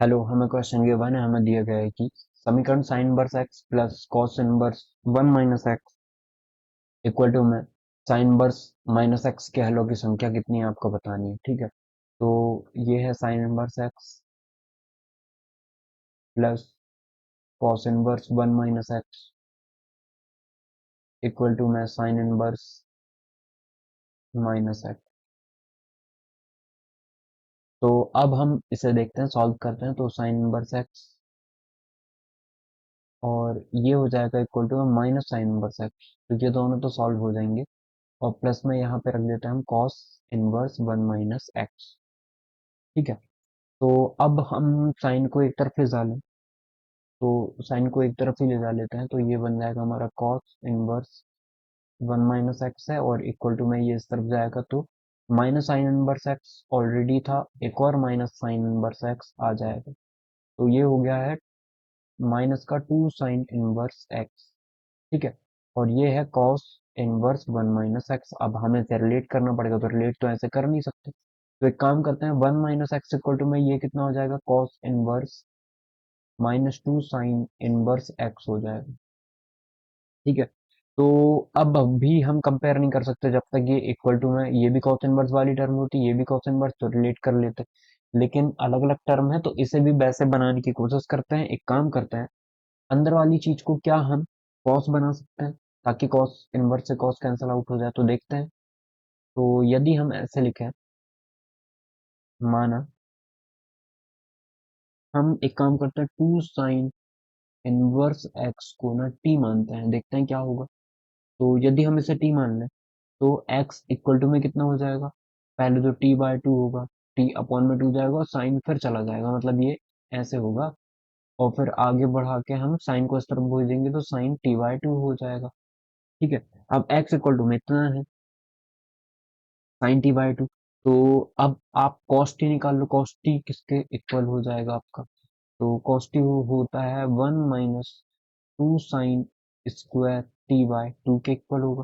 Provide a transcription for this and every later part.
Hello, हमें question given है। हमें दिया गया है कि समीकरण sine inverse x plus cos inverse one minus x equal to में साइन इनवर्स माइनस एक्स के हलों की संख्या कितनी है आपको बतानी है। ठीक है, तो ये है sine inverse x plus cos inverse one minus x equal to में साइन इनवर्स माइनस एक्स। तो अब हम इसे देखते हैं, सॉल्व करते हैं। तो साइन इनवर्स एक्स और ये हो जाएगा equal to minus sine inverse x, क्योंकि ये दोनों तो सॉल्व हो जाएंगे। और प्लस में यहाँ पे रख देते हैं हम cos inverse one minus x. ठीक है, तो अब हम साइन को एक तरफ ले जा लें। तो साइन को एक तरफ ही ले जा लेते हैं, तो ये बन जाएगा हमारा cos inverse one minus x है, और इक्वल टू में ये इस तरफ जाएगा तो minus sine inverse x already था, एक और माइनस साइन इनवर्स एक्स आ जाएगा। तो ये हो गया है माइनस का टू साइन इनवर्स एक्स। ठीक है, और ये है cos inverse one minus x. अब हमें इसे रिलेट करना पड़ेगा, तो रिलेट तो ऐसे कर नहीं सकते। तो एक काम करते हैं, one minus x equal to में ये कितना हो जाएगा, cos inverse minus two sine inverse x हो जाएगा। ठीक है, तो अब भी हम कंपेयर नहीं कर सकते जब तक ये इक्वल टू में ये भी कॉस इनवर्स वाली टर्म होती, ये भी कॉस इनवर्स, तो रिलेट कर लेते। लेकिन अलग अलग टर्म है, तो इसे भी वैसे बनाने की कोशिश करते हैं। एक काम करते हैं, अंदर वाली चीज को क्या हम कॉस बना सकते हैं, ताकि कॉस इनवर्स से कॉस कैंसिल आउट हो जाए। तो देखते हैं। तो यदि हम ऐसे लिखें, माना हम एक काम करते हैं, टू साइन इनवर्स एक्स को ना टी मानते हैं, देखते हैं क्या होगा। तो यदि हम इसे टी मान लें, तो एक्स इक्वल टू में कितना हो जाएगा, पहले तो टी बाय टू होगा, टी अपॉन में टू जाएगा और साइन फिर चला जाएगा, मतलब ये ऐसे होगा। और फिर आगे बढ़ा के हम साइन को इस तरफ भेजेंगे तो साइन टी बाय टू हो जाएगा। ठीक है, अब एक्स इक्वल टू में इतना है, साइन टी बाय टू। तो अब आप कॉस टी निकाल लो, कॉस टी किसके इक्वल हो जाएगा आपका, तो कॉस टी होता है one minus two sine square t by to के इक्वल होगा।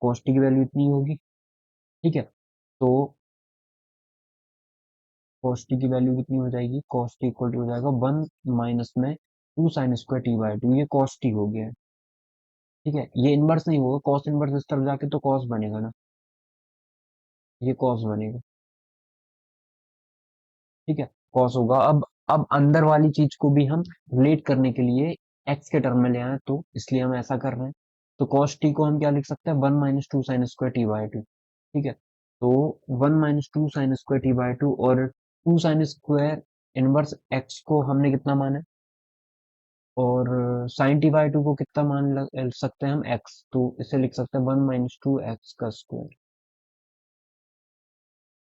कॉस टी की वैल्यू इतनी होगी। ठीक है, तो कॉस टी की वैल्यू कितनी हो जाएगी, कॉस टी इक्वल टू हो जाएगा वन माइनस में two sine square t by two, ये कॉस टी हो गया है। ठीक है, ये इनवर्स नहीं होगा, कॉस इनवर्स इस तरफ जाके तो कॉस बनेगा ना, ये कॉस बनेगा। ठीक है, कॉस होगा। अब अंदर वाली चीज को भी हम रिलेट करने के लिए एक्स के टर्म में ले आए, तो इसलिए हम ऐसा कर रहे हैं। तो कॉस टी को हम क्या लिख सकते हैं, one minus two sine square t by two. ठीक है, तो one minus two sine square t by two, और two sine square inverse x को हमने कितना माना है, और साइन टी बाय टू को कितना मान सकते हैं हम, एक्स, तो इसे लिख सकते हैं वन माइनस टू एक्स का स्क्वायर।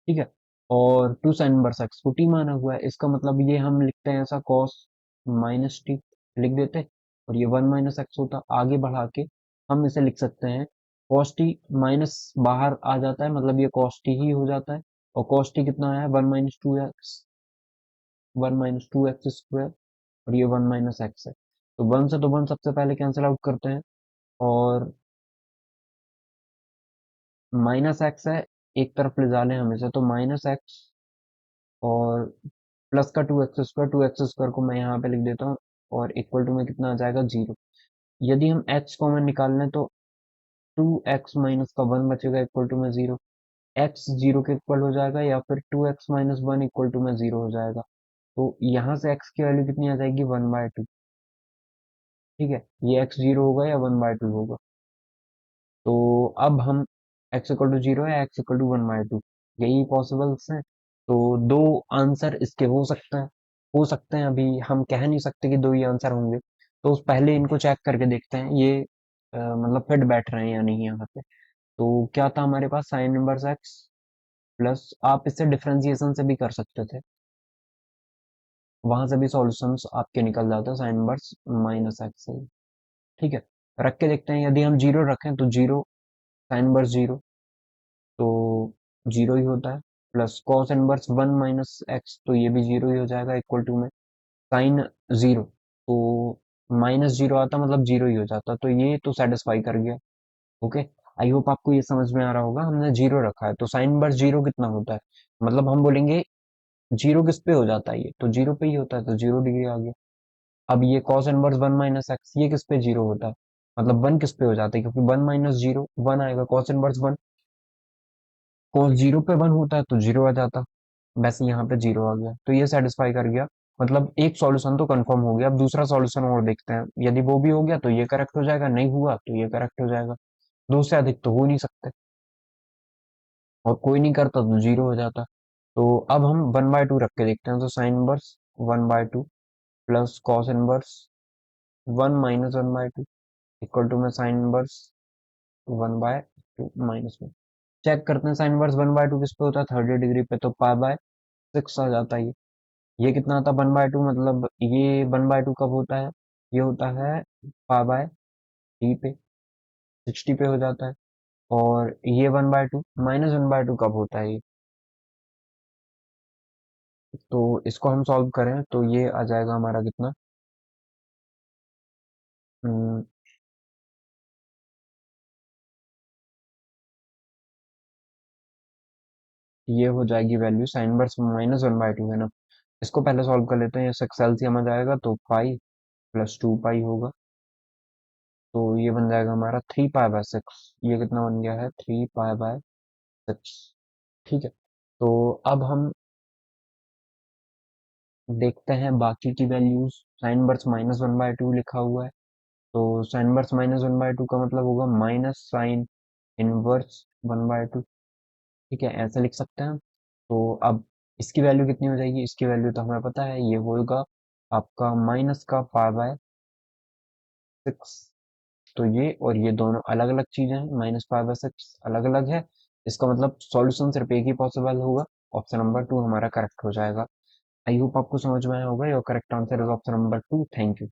ठीक है, और टू साइन इनवर्स एक्स को टी माना हुआ है, इसका मतलब ये हम लिखते हैं ऐसा, कॉस माइनस टी लिख देते हैं, और ये वन माइनस एक्स होता। आगे बढ़ा के हम इसे लिख सकते हैं, कॉस टी माइनस बाहर आ जाता है, मतलब ये कॉस टी ही हो जाता है। और कॉस टी कितना है, one minus to x, one minus to x square, और ये वन माइनस एक्स है। तो वन से तो वन सबसे पहले कैंसिल आउट करते हैं, और माइनस एक्स है, एक तरफ ले जा लें हम इसे, तो माइनस एक्स और प्लस का टू एक्स स्क्वायर को मैं यहाँ पे लिख देता हूँ, और इक्वल टू में कितना आ जाएगा, जीरो। यदि हम एक्स कॉमन निकाल लें, तो टू एक्स माइनस का वन बचेगा इक्वल टू में जीरो। एक्स जीरो के इक्वल हो जाएगा, या फिर two x minus one equal to में जीरो हो जाएगा। तो यहाँ से एक्स की वैल्यू कितनी आ जाएगी, वन बाय टू। ठीक है, ये एक्स जीरो होगा या वन बाय टू होगा। तो अब हम एक्स इक्वल टू जीरो है, x equal to one by two, यही पॉसिबल्स हैं। तो दो आंसर इसके हो सकते हैं, अभी हम कह नहीं सकते कि दो ही आंसर होंगे। तो पहले इनको चेक करके देखते हैं, ये मतलब फिट बैठ रहे हैं या नहीं यहाँ पे। तो क्या था हमारे पास, साइन इनवर्स एक्स प्लस, आप इससे डिफरेंशिएशन से भी कर सकते थे, वहां से भी सॉल्यूशंस आपके निकल जाते हैं, साइन इनवर्स माइनस एक्स से। ठीक है, रख के देखते हैं। यदि हम जीरो रखें तो जीरो, साइन इनवर्स जीरो, तो जीरो ही होता है। Plus cos inverse one minus x, तो ये भी जीरो ही हो जाएगा इक्वल टू में साइन जीरो, तो माइनस जीरो आता, मतलब जीरो ही हो जाता। तो ये तो सेटिस्फाई कर गया। ओके, आई होप आपको ये समझ में आ रहा होगा। हमने जीरो रखा है, तो साइन इनवर्स जीरो कितना होता है, मतलब हम बोलेंगे जीरो किस पे हो जाता है, ये तो जीरो पे ही होता है, तो 0 डिग्री आ गया। अब ये कॉस इनवर्स 1 - x, ये किस पे जीरो होता है, मतलब 1 किस पे हो जाता है, क्योंकि 1 - 0 1 आएगा, कॉस इनवर्स 1, कॉस 0 पे 1 होता है तो 0 आ जाता। वैसे यहाँ पे 0 आ गया, तो ये सेटिस्फाई कर गया। मतलब एक सॉल्यूशन तो कंफर्म हो गया। अब दूसरा सॉल्यूशन और देखते हैं, यदि वो भी हो गया तो ये करेक्ट हो जाएगा, नहीं हुआ तो ये करेक्ट हो जाएगा। दो से अधिक तो हो नहीं सकते, और कोई नहीं करता तो 0 हो जाता। तो अब हम 1/2 रख के देखते हैं, तो sine inverse 1/2 plus cos inverse 1 - 1/2 equal to में साइन इनवर्स 1/2 -1। चेक करते हैं, साइन इनवर्स 1/2 किस पे होता है, 30 डिग्री पे, तो π/6 आ जाता है। ये कितना आता है 1/2, मतलब ये 1/2 कब होता है, ये होता है π/3 पे, 60 पे हो जाता है। और ये 1/2 -1/2 कब होता है ये, तो इसको हम सॉल्व करें तो ये आ जाएगा हमारा कितना, हम्म, ये हो जाएगी वैल्यू, साइन इनवर्स -1/2 है ना। इसको पहले सॉल्व कर लेते हैं, ये एलसीएम आ जाएगा, तो पाई +2 पाई होगा। तो ये बन जाएगा हमारा 3 π/6। ये कितना बन गया है, 3 π/6। ठीक है, तो अब हम देखते हैं बाकी की वैल्यूज। साइन इनवर्स -1/2 लिखा हुआ है, तो साइन इनवर्स -1/2 का मतलब होगा माइनस साइन इनवर्स 1/2। ठीक है, ऐसे लिख सकते हैं। तो अब इसकी वैल्यू कितनी हो जाएगी, इसकी वैल्यू तो हमें पता है, ये होगा आपका माइनस का π/6। तो ये और ये दोनों अलग अलग चीजें हैं, -π/6 अलग अलग है। इसका मतलब सॉल्यूशन सिर्फ एक ही पॉसिबल होगा, ऑप्शन नंबर 2 हमारा करेक्ट हो जाएगा। आई होप आपको समझ में आया होगा, your correct answer is option number 2। Thank you.